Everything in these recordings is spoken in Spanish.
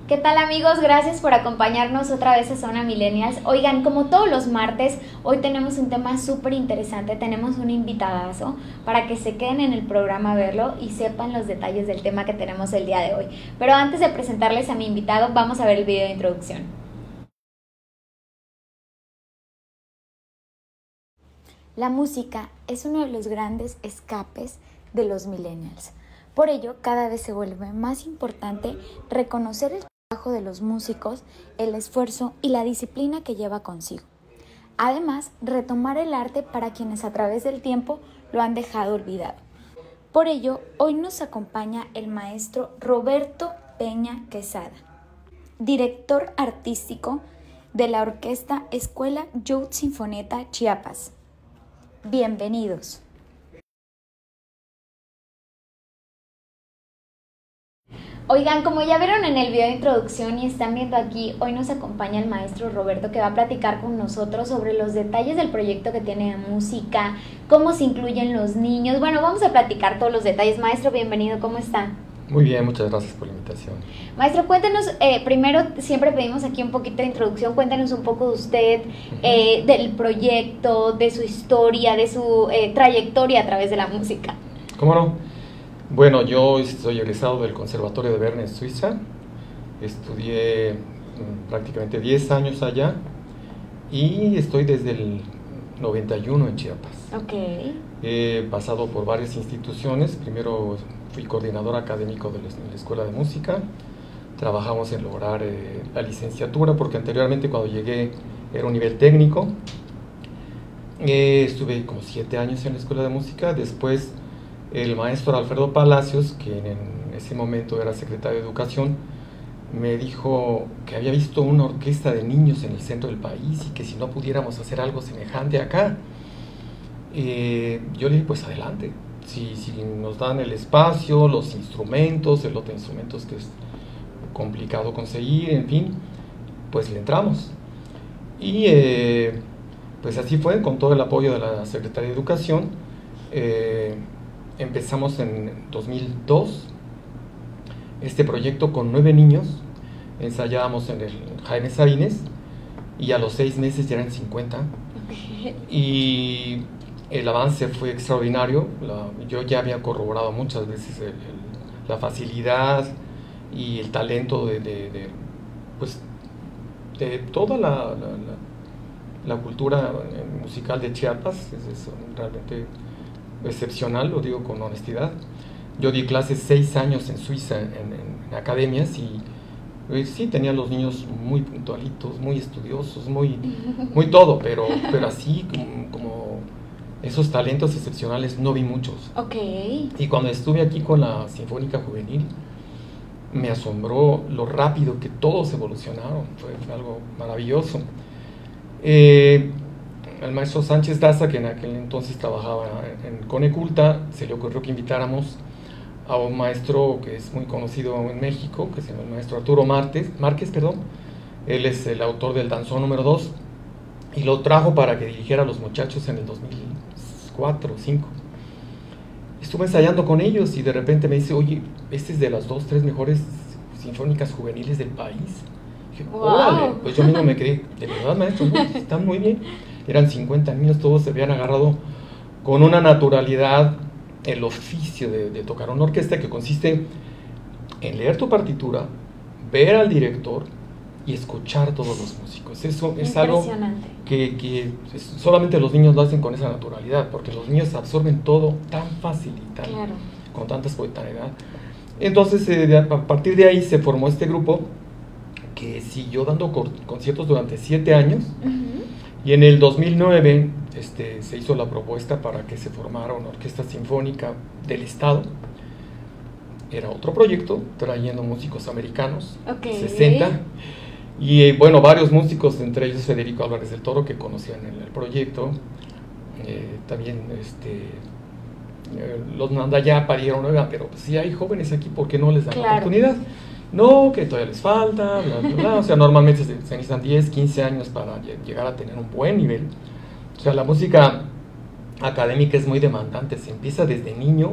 ¿Qué tal amigos? Gracias por acompañarnos otra vez a Zona Millennials. Oigan, como todos los martes, hoy tenemos un tema súper interesante, tenemos un invitadazo para que se queden en el programa a verlo y sepan los detalles del tema que tenemos el día de hoy. Pero antes de presentarles a mi invitado, vamos a ver el video de introducción. La música es uno de los grandes escapes de los millennials. Por ello, cada vez se vuelve más importante reconocer el trabajo de los músicos, el esfuerzo y la disciplina que lleva consigo. Además, retomar el arte para quienes a través del tiempo lo han dejado olvidado. Por ello, hoy nos acompaña el maestro Roberto Peña Quesada, director artístico de la orquesta Escuela Youth Sinfonietta Chiapas. Bienvenidos. Oigan, como ya vieron en el video de introducción y están viendo aquí, hoy nos acompaña el maestro Roberto que va a platicar con nosotros sobre los detalles del proyecto que tiene de música, cómo se incluyen los niños. Bueno, vamos a platicar todos los detalles. Maestro, bienvenido, ¿cómo está? Muy bien, muchas gracias por la invitación. Maestro, cuéntenos, primero siempre pedimos aquí un poquito de introducción, cuéntenos un poco de usted, del proyecto, de su historia, de su trayectoria a través de la música. ¿Cómo no? Bueno, yo soy egresado del Conservatorio de Berna en Suiza, estudié prácticamente 10 años allá y estoy desde el 91 en Chiapas. Okay. He pasado por varias instituciones, primero fui coordinador académico de la Escuela de Música, trabajamos en lograr la licenciatura porque anteriormente cuando llegué era un nivel técnico, estuve como 7 años en la Escuela de Música, después el maestro Alfredo Palacios, quien en ese momento era secretario de Educación, me dijo que había visto una orquesta de niños en el centro del país y que si no pudiéramos hacer algo semejante acá. Yo le dije, pues adelante, si nos dan el espacio, los instrumentos, el lote de instrumentos que es complicado conseguir, en fin, pues le entramos. Y pues así fue, con todo el apoyo de la Secretaría de Educación. Empezamos en 2002 este proyecto con 9 niños, ensayábamos en el Jaime Sabines y a los 6 meses ya eran 50 y el avance fue extraordinario. Yo ya había corroborado muchas veces la facilidad y el talento de toda la cultura musical de Chiapas. Es realmente excepcional, lo digo con honestidad. Yo di clases 6 años en Suiza en academias y sí, tenía los niños muy puntualitos, muy estudiosos, muy todo, pero así como esos talentos excepcionales no vi muchos. Okay. Y cuando estuve aquí con la Sinfónica Juvenil, me asombró lo rápido que todos evolucionaron, fue algo maravilloso. El maestro Sánchez Daza, que en aquel entonces trabajaba en Coneculta, se le ocurrió que invitáramos a un maestro que es muy conocido en México, que se llama el maestro Arturo Márquez. Él es el autor del Danzón número 2 y lo trajo para que dirigiera a los muchachos en el 2004 o 2005. Estuve ensayando con ellos y de repente me dice, oye, este es de las 2, 3 mejores sinfónicas juveniles del país. Y dije, órale, pues yo mismo me quedé, de verdad maestro, ¿no? Están muy bien. Eran 50 niños, todos se habían agarrado con una naturalidad el oficio de tocar una orquesta, que consiste en leer tu partitura, ver al director y escuchar a todos los músicos. Eso es algo que solamente los niños lo hacen con esa naturalidad, porque los niños absorben todo tan fácil y con tanta espontaneidad. Entonces, a partir de ahí se formó este grupo que siguió dando conciertos durante 7 años. Y en el 2009 se hizo la propuesta para que se formara una orquesta sinfónica del Estado. Era otro proyecto, trayendo músicos americanos, 60. Y bueno, varios músicos, entre ellos Federico Álvarez del Toro, que conocían el proyecto. También los Nandayapa dijeron, oiga, pero si hay jóvenes aquí, ¿por qué no les dan la oportunidad? No, que todavía les falta, bla, bla, bla. O sea, normalmente se necesitan 10, 15 años para llegar a tener un buen nivel. O sea, la música académica es muy demandante, se empieza desde niño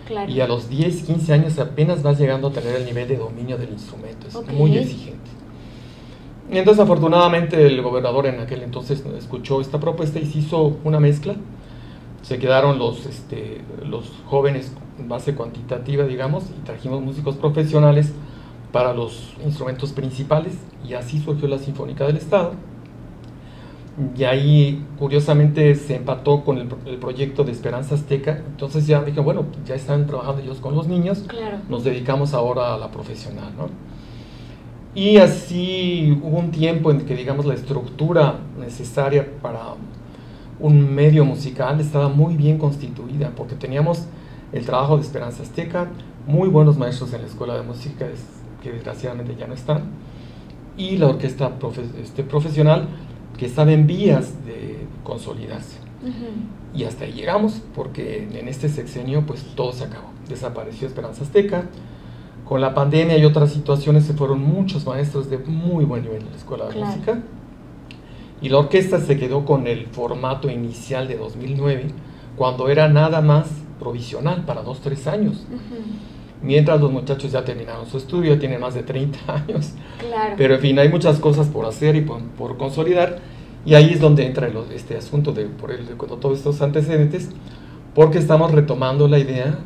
Claro. Y a los 10, 15 años apenas vas llegando a tener el nivel de dominio del instrumento, es muy exigente. Y entonces afortunadamente el gobernador en aquel entonces escuchó esta propuesta y se hizo una mezcla. Se quedaron los jóvenes en base cuantitativa, digamos, y trajimos músicos profesionales para los instrumentos principales, y así surgió la Sinfónica del Estado. Y ahí, curiosamente, se empató con el proyecto de Esperanza Azteca. Entonces ya dije, bueno, ya están trabajando ellos con los niños, claro, nos dedicamos ahora a la profesional, ¿no? Y así hubo un tiempo en que, digamos, la estructura necesaria para un medio musical estaba muy bien constituida, porque teníamos el trabajo de Esperanza Azteca, muy buenos maestros en la escuela de música, que desgraciadamente ya no están, y la orquesta profesional, que estaba en vías de consolidarse. Y hasta ahí llegamos, porque en este sexenio pues todo se acabó, desapareció Esperanza Azteca. Con la pandemia y otras situaciones se fueron muchos maestros de muy buen nivel en la escuela de música, y la orquesta se quedó con el formato inicial de 2009, cuando era nada más provisional para 2-3 años. Mientras los muchachos ya terminaron su estudio, tienen más de 30 años. Claro. Pero en fin, hay muchas cosas por hacer y por consolidar, y ahí es donde entra este asunto de todos estos antecedentes, porque estamos retomando la idea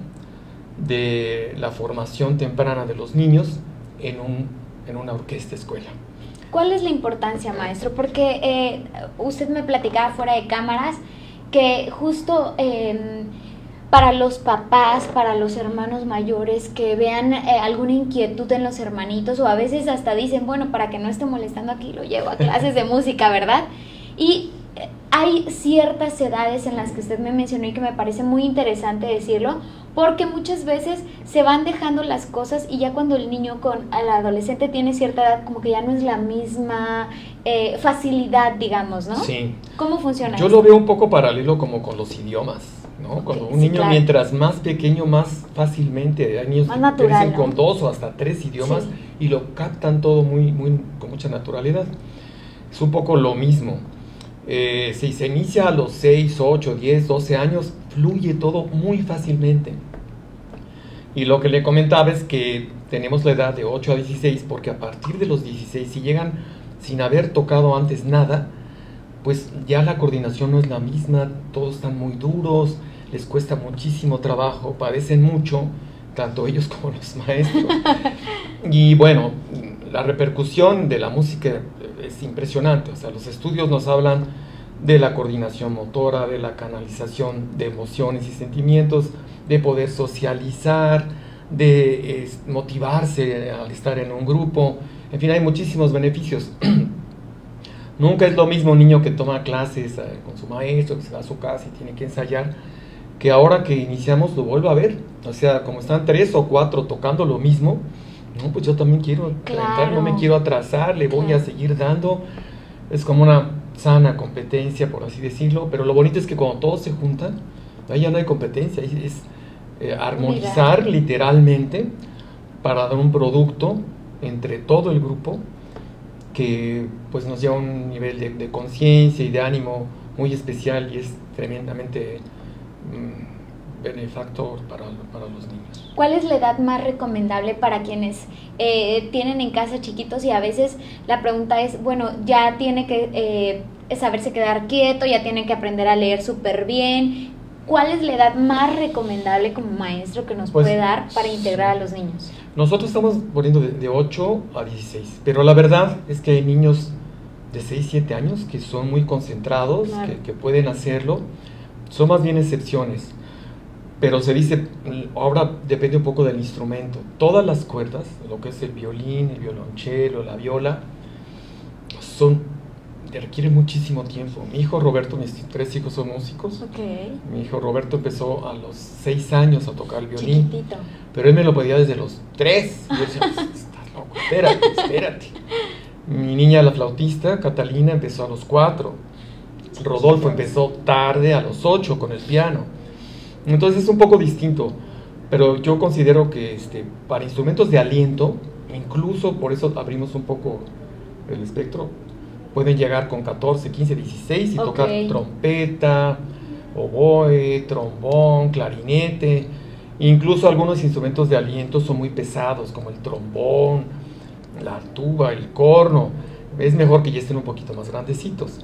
de la formación temprana de los niños en una orquesta escuela. ¿Cuál es la importancia, maestro? Porque usted me platicaba fuera de cámaras que justo para los papás, para los hermanos mayores que vean alguna inquietud en los hermanitos, o a veces hasta dicen, bueno, para que no esté molestando aquí lo llevo a clases de música, ¿verdad? Y hay ciertas edades en las que usted me mencionó y que me parece muy interesante decirlo, porque muchas veces se van dejando las cosas y ya cuando el niño el adolescente tiene cierta edad, como que ya no es la misma facilidad, digamos, ¿no? Sí. ¿Cómo funciona Yo eso? lo veo un poco paralelo como con los idiomas, ¿no? Cuando un niño, claro, mientras más pequeño, más fácilmente, hay niños más que crecen, ¿no?, ¿no?, con 2 o hasta 3 idiomas, sí, y lo captan todo con mucha naturalidad. Es un poco lo mismo. Si se inicia a los 6, 8, 10, 12 años, fluye todo muy fácilmente. Y lo que le comentaba es que tenemos la edad de 8 a 16, porque a partir de los 16, si llegan sin haber tocado antes nada, pues ya la coordinación no es la misma, todos están muy duros, les cuesta muchísimo trabajo, padecen mucho, tanto ellos como los maestros. Y bueno, la repercusión de la música es impresionante. O sea, los estudios nos hablan de la coordinación motora, de la canalización de emociones y sentimientos, de poder socializar, de motivarse al estar en un grupo. En fin, hay muchísimos beneficios. Nunca es lo mismo un niño que toma clases con su maestro, que se va a su casa y tiene que ensayar, que ahora que iniciamos lo vuelvo a ver. O sea, como están 3 o 4 tocando lo mismo, no, pues yo también quiero entrar, no me quiero atrasar, le voy a seguir dando. Es como una sana competencia, por así decirlo, pero lo bonito es que cuando todos se juntan, ahí ya no hay competencia, es armonizar literalmente para dar un producto entre todo el grupo que pues nos lleva a un nivel de conciencia y de ánimo muy especial, y es tremendamente benefactor para los niños. ¿Cuál es la edad más recomendable para quienes tienen en casa chiquitos y a veces la pregunta es, bueno, ya tiene que saberse quedar quieto, ya tiene que aprender a leer súper bien? ¿Cuál es la edad más recomendable como maestro que nos puede dar para integrar a los niños? Nosotros estamos poniendo de 8 a 16, pero la verdad es que hay niños de 6, 7 años que son muy concentrados, claro, que pueden hacerlo. Son más bien excepciones, pero se dice, ahora depende un poco del instrumento. Todas las cuerdas, lo que es el violín, el violonchelo, la viola, requieren muchísimo tiempo. Mi hijo Roberto, mis 3 hijos son músicos. Okay. Mi hijo Roberto empezó a los 6 años a tocar el violín. Chiquitito. Pero él me lo pedía desde los 3. Y yo decía, estás loco, espérate. Mi niña, la flautista, Catalina, empezó a los 4. Rodolfo empezó tarde, a los 8, con el piano. Entonces es un poco distinto. Pero yo considero que para instrumentos de aliento, incluso por eso abrimos un poco el espectro, pueden llegar con 14, 15, 16 y tocar trompeta, oboe, trombón, clarinete. Incluso algunos instrumentos de aliento son muy pesados, como el trombón, la tuba, el corno. Es mejor que ya estén un poquito más grandecitos.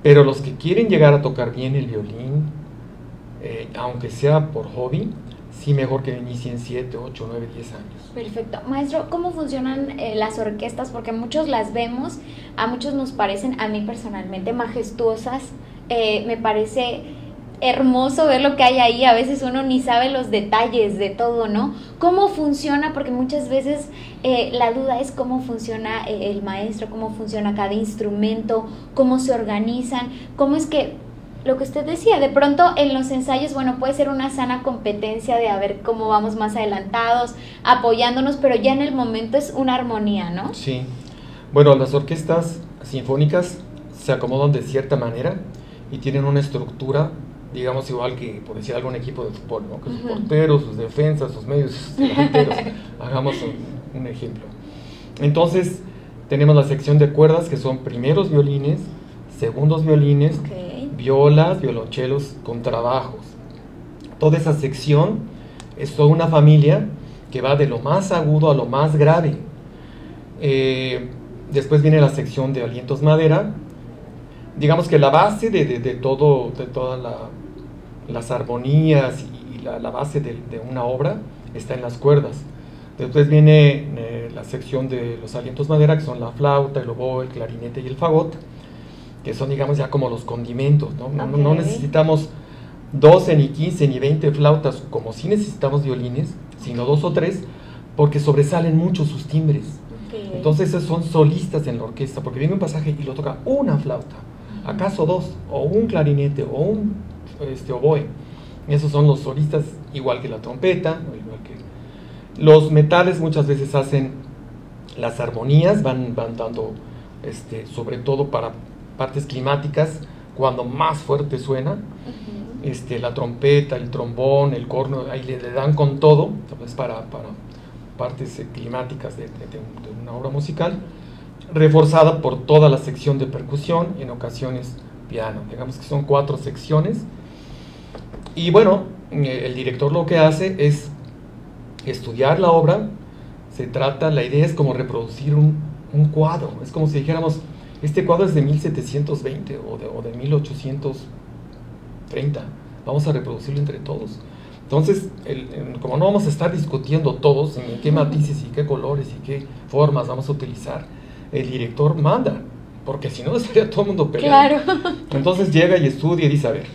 Pero los que quieren llegar a tocar bien el violín, aunque sea por hobby, sí mejor que inicien 7, 8, 9, 10 años. Perfecto. Maestro, ¿cómo funcionan las orquestas? Porque muchos las vemos, a muchos nos parecen, a mí personalmente, majestuosas. Me parece hermoso ver lo que hay ahí, a veces uno ni sabe los detalles de todo, ¿no? ¿Cómo funciona? Porque muchas veces la duda es cómo funciona el maestro, cómo funciona cada instrumento, cómo se organizan, cómo es que, lo que usted decía, de pronto en los ensayos, bueno, puede ser una sana competencia de a ver cómo vamos más adelantados, apoyándonos, pero ya en el momento es una armonía, ¿no? Sí. Bueno, las orquestas sinfónicas se acomodan de cierta manera y tienen una estructura, digamos, igual que, por decir algo, un equipo de fútbol, ¿no? Que sus porteros, sus defensas, sus medios, sus delanteros. Hagamos un ejemplo. Entonces, tenemos la sección de cuerdas, que son primeros violines, segundos violines, violas, violonchelos, contrabajos. Toda esa sección es toda una familia que va de lo más agudo a lo más grave. Después viene la sección de alientos madera. Digamos que la base de todas las armonías y la base de una obra está en las cuerdas. Después viene la sección de los alientos madera, que son la flauta, el oboe, el clarinete y el fagot, que son, digamos, ya como los condimentos, ¿no? No necesitamos 12, ni 15, ni 20 flautas, como sí necesitamos violines, sino 2 o 3, porque sobresalen mucho sus timbres. Entonces esos son solistas en la orquesta, porque viene un pasaje y lo toca una flauta, acaso 2, o un clarinete, o un oboe. Esos son los solistas, igual que la trompeta, igual que los metales. Muchas veces hacen las armonías, van dando, sobre todo para partes climáticas, cuando más fuerte suena, la trompeta, el trombón, el corno, ahí le dan con todo, pues para partes climáticas de una obra musical, reforzada por toda la sección de percusión, en ocasiones piano. Digamos que son 4 secciones. Y bueno, el director lo que hace es estudiar la obra. La idea es como reproducir un cuadro. Es como si dijéramos, este cuadro es de 1720 o de 1830. Vamos a reproducirlo entre todos. Entonces, como no vamos a estar discutiendo todos en qué matices y qué colores y qué formas vamos a utilizar, el director manda, porque si no estaría todo el mundo peleando. Claro. Entonces llega y estudia y dice, a ver,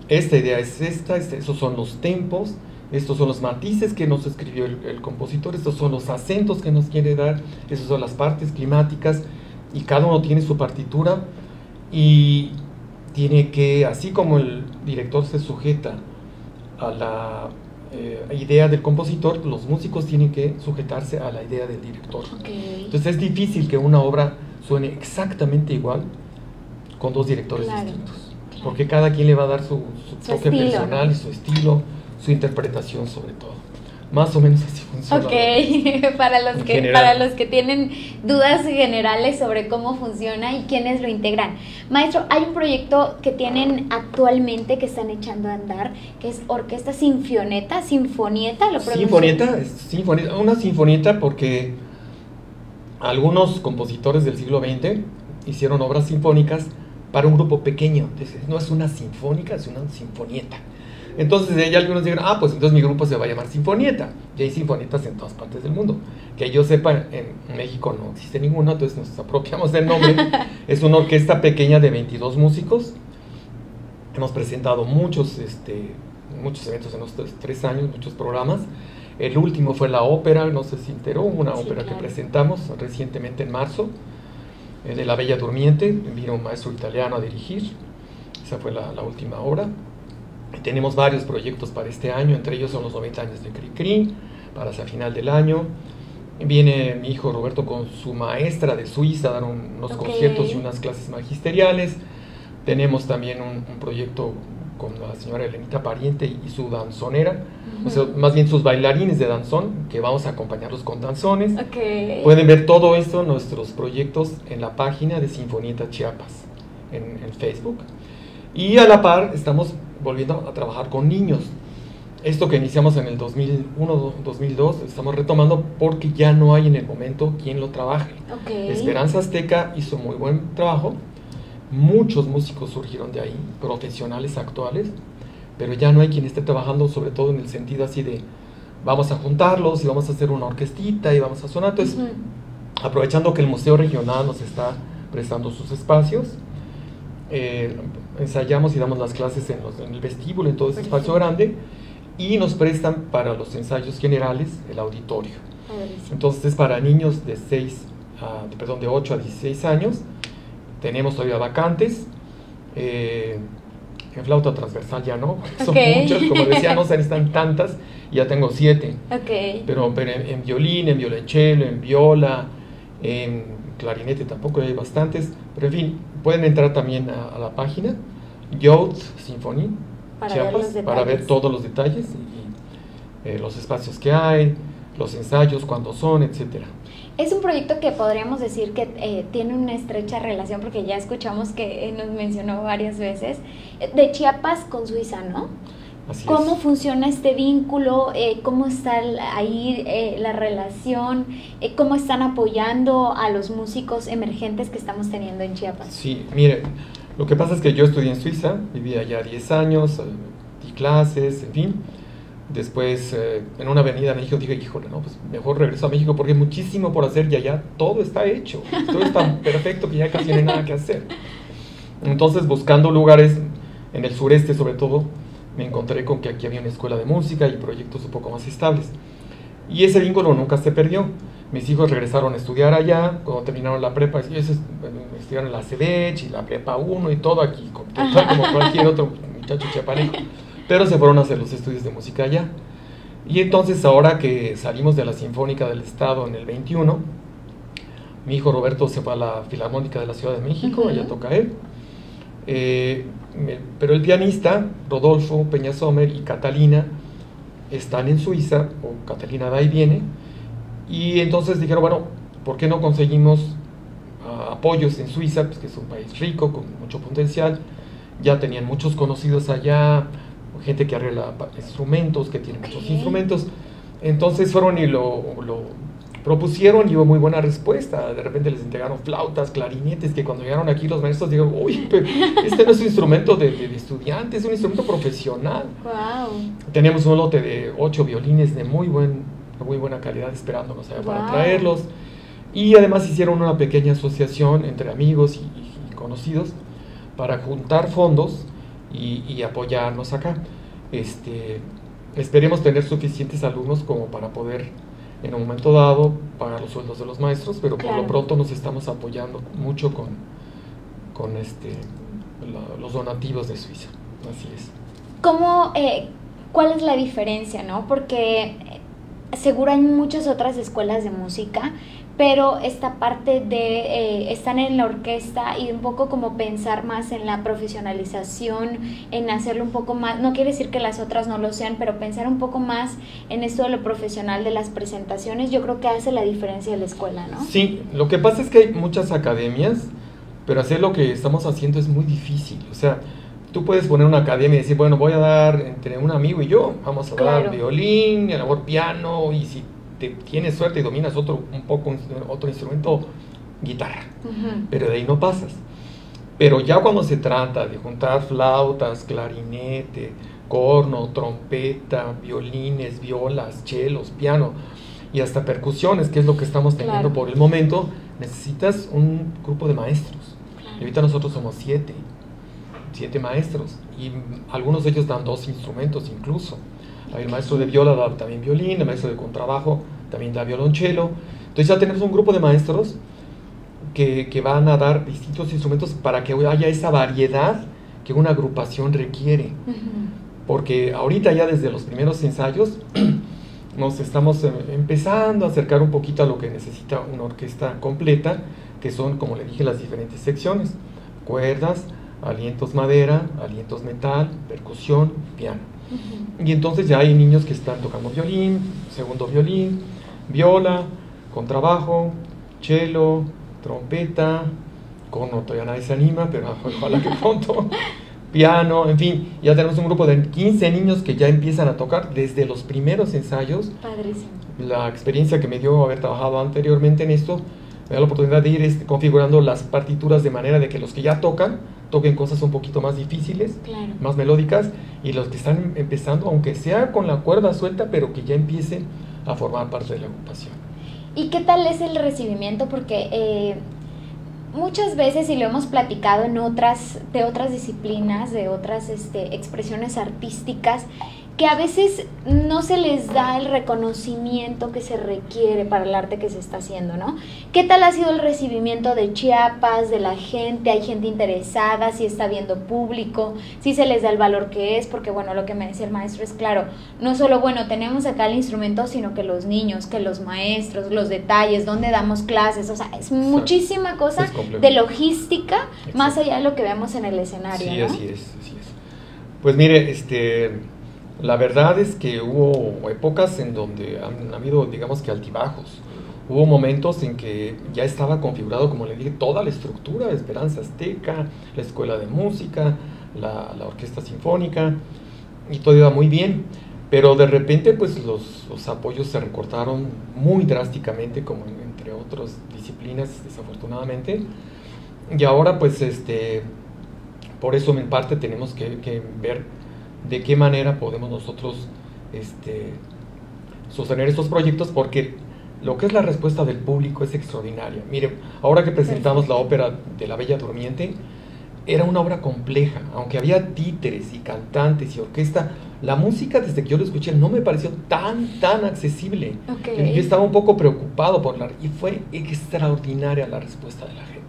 esta idea es esta, esos son los tempos, estos son los matices que nos escribió el compositor, estos son los acentos que nos quiere dar, esas son las partes climáticas, y cada uno tiene su partitura, y tiene que, así como el director se sujeta a la idea del compositor, los músicos tienen que sujetarse a la idea del director. Entonces es difícil que una obra suene exactamente igual con 2 directores distintos, porque cada quien le va a dar su toque estilo, personal, ¿no? Y su estilo, su interpretación sobre todo. Más o menos así funciona. Para los que tienen dudas generales sobre cómo funciona y quiénes lo integran. Maestro, hay un proyecto que tienen actualmente que están echando a andar, que es Orquesta Sinfonieta, ¿lo Sinfonieta, una sinfonieta porque algunos compositores del siglo XX hicieron obras sinfónicas para un grupo pequeño. Entonces, no es una sinfónica, es una sinfonieta. Entonces de ella algunos dijeron, pues entonces mi grupo se va a llamar Sinfonieta. Y hay sinfonietas en todas partes del mundo. Que yo sepa, en México no existe ninguno, entonces nos apropiamos del nombre. Es una orquesta pequeña de 22 músicos. Hemos presentado muchos eventos en los 3 años, muchos programas. El último fue la ópera, no sé si enteró, una ópera que presentamos recientemente en marzo, de La Bella Durmiente. Vino un maestro italiano a dirigir. Esa fue la última obra. Tenemos varios proyectos para este año, entre ellos son los 90 años de Cricri, para hacia final del año. Viene mi hijo Roberto con su maestra de Suiza a dar unos conciertos y unas clases magisteriales. Tenemos también un proyecto con la señora Elenita Pariente y su danzonera, o sea, más bien sus bailarines de danzón, que vamos a acompañarlos con danzones. Pueden ver todo esto, nuestros proyectos, en la página de Sinfonieta Chiapas, en Facebook. Y a la par estamos volviendo a trabajar con niños. esto que iniciamos en el 2001, 2002, estamos retomando porque ya no hay en el momento quien lo trabaje. Okay. Esperanza Azteca hizo muy buen trabajo, muchos músicos surgieron de ahí, profesionales actuales, pero ya no hay quien esté trabajando, sobre todo en el sentido así de vamos a juntarlos y vamos a hacer una orquestita y vamos a sonar. Entonces, aprovechando que el Museo Regional nos está prestando sus espacios, ensayamos y damos las clases en el vestíbulo, en todo ese espacio grande, y nos prestan para los ensayos generales el auditorio. Entonces es para niños de 8 a 16 años. Tenemos todavía vacantes. En flauta transversal ya no, son muchas, como decía, no se necesitan tantas, ya tengo 7. Pero en violín, en violonchelo, en viola, en clarinete tampoco hay bastantes, pero en fin, pueden entrar también a la página Youth Symphony Chiapas para ver todos los detalles y los espacios que hay, los ensayos, cuándo son, etcétera. Es un proyecto que podríamos decir que tiene una estrecha relación, porque ya escuchamos que nos mencionó varias veces, de Chiapas con Suiza, ¿no? Así ¿Cómo es. funciona este vínculo? ¿Cómo está ahí la relación? ¿Cómo están apoyando a los músicos emergentes que estamos teniendo en Chiapas? Sí, mire, lo que pasa es que yo estudié en Suiza, viví allá 10 años, di clases, en fin. Después, en una avenida en México, dije, híjole, no, pues mejor regreso a México porque hay muchísimo por hacer y allá todo está hecho, todo es tan perfecto que ya casi no hay nada que hacer. Entonces, buscando lugares en el sureste sobre todo, me encontré con que aquí había una escuela de música y proyectos un poco más estables. Y ese vínculo nunca se perdió. Mis hijos regresaron a estudiar allá, cuando terminaron la prepa, estudiaron en la CEDECH y la prepa 1 y todo aquí, como cualquier otro muchacho chiapaneco. Pero se fueron a hacer los estudios de música allá. Y entonces ahora que salimos de la Sinfónica del Estado en el 21, mi hijo Roberto se fue a la Filarmónica de la Ciudad de México, allá toca él. Pero el pianista, Rodolfo Peña Sommer y Catalina, están en Suiza, o Catalina de ahí viene, y entonces dijeron, bueno, ¿por qué no conseguimos apoyos en Suiza, pues que es un país rico, con mucho potencial? Ya tenían muchos conocidos allá, gente que arregla instrumentos, que tiene muchos instrumentos. Entonces fueron y lo propusieron y hubo muy buena respuesta. De repente les entregaron flautas, clarinetes, que cuando llegaron aquí los maestros dijeron, uy, pero este no es un instrumento de estudiante, es un instrumento profesional. Wow. Teníamos un lote de 8 violines de muy buena calidad esperándonos allá para traerlos. Y además hicieron una pequeña asociación entre amigos y conocidos para juntar fondos y apoyarnos acá. Esperemos tener suficientes alumnos como para poder en un momento dado pagar los sueldos de los maestros, pero por lo pronto nos estamos apoyando mucho con los donativos de Suiza. Así es. ¿Cuál es la diferencia, no? Porque seguro hay muchas otras escuelas de música, pero esta parte de están en la orquesta y un poco como pensar más en la profesionalización, en hacerlo un poco más, no quiere decir que las otras no lo sean, pero pensar un poco más en esto de lo profesional de las presentaciones, yo creo que hace la diferencia de la escuela, ¿no? Sí, lo que pasa es que hay muchas academias, pero hacer lo que estamos haciendo es muy difícil. O sea, tú puedes poner una academia y decir, bueno, voy a dar entre un amigo y yo, vamos a dar violín, a lo mejor piano, y si tienes suerte y dominas otro instrumento, guitarra, pero de ahí no pasas. Pero ya cuando se trata de juntar flautas, clarinete, corno, trompeta, violines, violas, chelos, piano y hasta percusiones, que es lo que estamos teniendo por el momento, necesitas un grupo de maestros. Y ahorita nosotros somos 7 maestros, y algunos de ellos dan 2 instrumentos incluso. El maestro de viola da también violín, el maestro de contrabajo también da violonchelo. Entonces ya tenemos un grupo de maestros que van a dar distintos instrumentos para que haya esa variedad que una agrupación requiere. Porque ahorita ya desde los primeros ensayos nos estamos empezando a acercar un poquito a lo que necesita una orquesta completa, que son, como le dije, las diferentes secciones: cuerdas, alientos madera, alientos metal, percusión, piano. Y entonces ya hay niños que están tocando violín, segundo violín, viola, contrabajo, cello, trompeta, corno todavía nadie se anima, pero ojalá que pronto, piano, en fin, ya tenemos un grupo de 15 niños que ya empiezan a tocar desde los primeros ensayos. Padrísimo. La experiencia que me dio haber trabajado anteriormente en esto, me da la oportunidad de ir configurando las partituras de manera de que los que ya toquen cosas un poquito más difíciles, Claro. más melódicas, y los que están empezando, aunque sea con la cuerda suelta, pero que ya empiecen a formar parte de la agrupación. ¿Y qué tal es el recibimiento? Porque muchas veces, y lo hemos platicado de otras disciplinas, de otras expresiones artísticas, que a veces no se les da el reconocimiento que se requiere para el arte que se está haciendo, ¿no? ¿Qué tal ha sido el recibimiento de Chiapas, de la gente? ¿Hay gente interesada? ¿Si está viendo público? ¿Si se les da el valor que es? Porque, bueno, lo que me decía el maestro es claro, no solo, bueno, tenemos acá el instrumento, sino que los niños, que los maestros, los detalles, dónde damos clases, o sea, es muchísima cosa de logística, más allá de lo que vemos en el escenario, Sí, ¿no? así es. Pues mire, la verdad es que hubo épocas en donde han habido, digamos que altibajos. Hubo momentos en que ya estaba configurado, como le dije, toda la estructura de Esperanza Azteca, la escuela de música, la orquesta sinfónica, y todo iba muy bien. Pero de repente, pues los apoyos se recortaron muy drásticamente, como entre otras disciplinas, desafortunadamente. Y ahora, pues, por eso en parte tenemos que ver de qué manera podemos nosotros sostener estos proyectos, porque lo que es la respuesta del público es extraordinaria. Mire, ahora que presentamos la ópera de La Bella Durmiente, era una obra compleja, aunque había títeres y cantantes y orquesta, la música desde que yo lo escuché no me pareció tan accesible. Okay. Yo estaba un poco preocupado y fue extraordinaria la respuesta de la gente.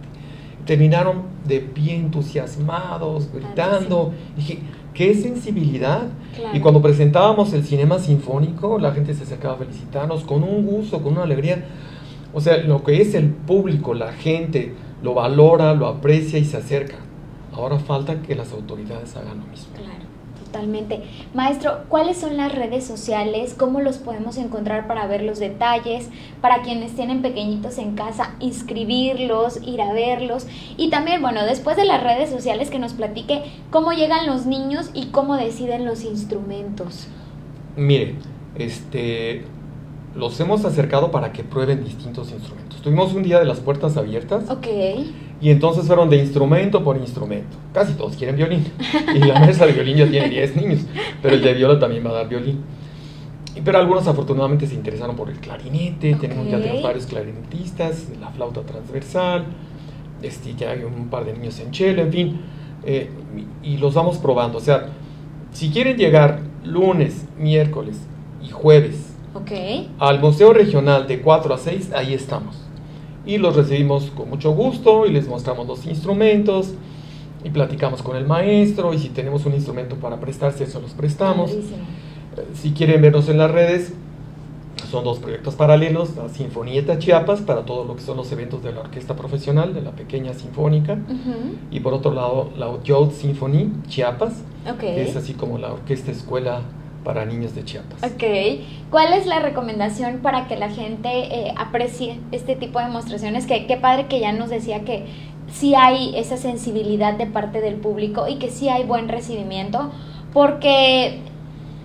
Terminaron de pie, entusiasmados, gritando. Dije, qué sensibilidad. Claro. Y cuando presentábamos el Cinema Sinfónico, la gente se acercaba a felicitarnos con un gusto, con una alegría. O sea, lo que es el público, la gente lo valora, lo aprecia y se acerca. Ahora falta que las autoridades hagan lo mismo. Claro, totalmente. Maestro, ¿cuáles son las redes sociales? ¿Cómo los podemos encontrar para ver los detalles? Para quienes tienen pequeñitos en casa, inscribirlos, ir a verlos. Y también, bueno, después de las redes sociales, que nos platique cómo llegan los niños y cómo deciden los instrumentos. Mire, los hemos acercado para que prueben distintos instrumentos. Tuvimos un día de las puertas abiertas. Ok. Y entonces fueron de instrumento por instrumento. Casi todos quieren violín. Y la maestra de violín ya tiene 10 niños. Pero el de viola también va a dar violín. Pero algunos afortunadamente se interesaron por el clarinete. Okay. Ya tenemos varios clarinetistas, la flauta transversal. Ya hay un par de niños en cello, en fin. Y los vamos probando. O sea, si quieren llegar lunes, miércoles y jueves al Museo Regional de 4 a 6, ahí estamos. Y los recibimos con mucho gusto y les mostramos los instrumentos y platicamos con el maestro, y si tenemos un instrumento para prestarse, eso los prestamos. Si quieren vernos en las redes, son dos proyectos paralelos: la Sinfonieta Chiapas, para todo lo que son los eventos de la orquesta profesional, de la pequeña sinfónica, y por otro lado la Youth Symphony Chiapas, que es así como la orquesta escuela para niños de Chiapas. ¿Cuál es la recomendación para que la gente aprecie este tipo de demostraciones? Qué padre que ya nos decía que sí hay esa sensibilidad de parte del público y que sí hay buen recibimiento, porque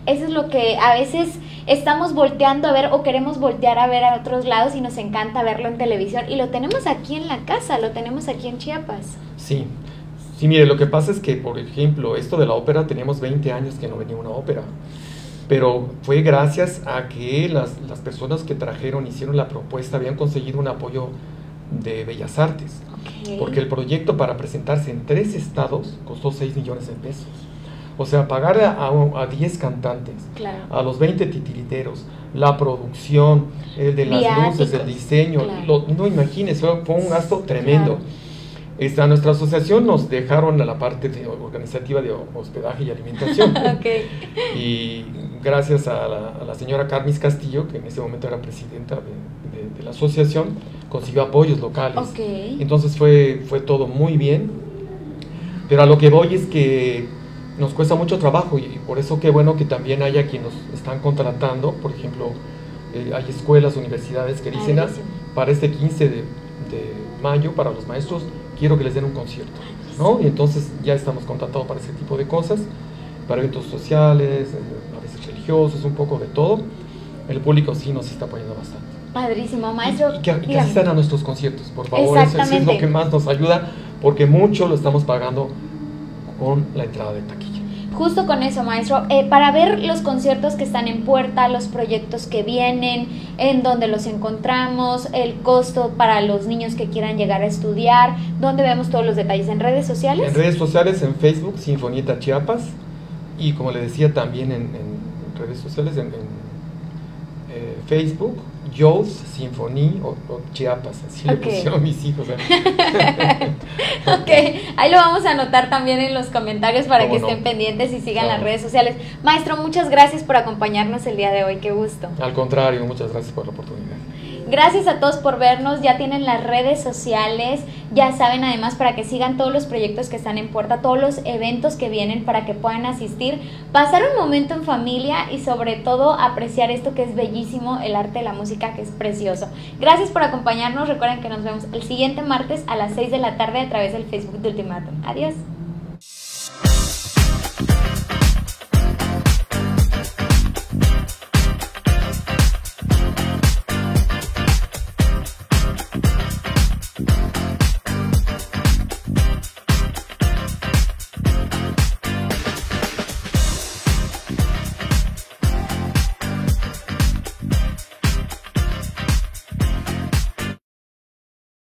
eso es lo que a veces estamos volteando a ver o queremos voltear a ver a otros lados y nos encanta verlo en televisión, y lo tenemos aquí en la casa, lo tenemos aquí en Chiapas. Sí, mire, lo que pasa es que, por ejemplo, esto de la ópera, teníamos 20 años que no venía una ópera. Pero fue gracias a que las personas que hicieron la propuesta, habían conseguido un apoyo de Bellas Artes. Porque el proyecto, para presentarse en 3 estados, costó 6 millones de pesos. O sea, pagar a 10 cantantes, a los 20 titiriteros, la producción, el de las luces, el diseño, no imagínense, fue un gasto tremendo. A nuestra asociación nos dejaron a la parte organizativa de hospedaje y alimentación. Y gracias a la señora Carmis Castillo, que en ese momento era presidenta de la asociación, consiguió apoyos locales. Entonces fue todo muy bien. Pero a lo que voy es que nos cuesta mucho trabajo, y por eso qué bueno que también haya quienes nos están contratando. Por ejemplo, hay escuelas, universidades que dicen, para este 15 de mayo, para los maestros, quiero que les den un concierto, ¿no? Y entonces ya estamos contratados para ese tipo de cosas, para eventos sociales, a veces religiosos, un poco de todo. El público sí nos está apoyando bastante. Padrísimo, maestro. Y que asistan a nuestros conciertos, por favor. Eso es lo que más nos ayuda, porque mucho lo estamos pagando con la entrada de taquilla. Justo con eso, maestro, para ver los conciertos que están en puerta, los proyectos que vienen, en donde los encontramos, el costo para los niños que quieran llegar a estudiar, ¿dónde vemos todos los detalles? ¿En redes sociales? En redes sociales, en Facebook, Sinfonieta Chiapas, y como le decía también en redes sociales, en Facebook, Joe's Symphony o Chiapas, así le pusieron mis hijos. Ok, ahí lo vamos a anotar también en los comentarios para que estén pendientes y sigan las redes sociales. Maestro, muchas gracias por acompañarnos el día de hoy, qué gusto. Al contrario, muchas gracias por la oportunidad. Gracias a todos por vernos, ya tienen las redes sociales, ya saben además para que sigan todos los proyectos que están en puerta, todos los eventos que vienen para que puedan asistir, pasar un momento en familia y sobre todo apreciar esto que es bellísimo, el arte de la música que es precioso. Gracias por acompañarnos, recuerden que nos vemos el siguiente martes a las 6 de la tarde a través del Facebook de Ultimátum. Adiós.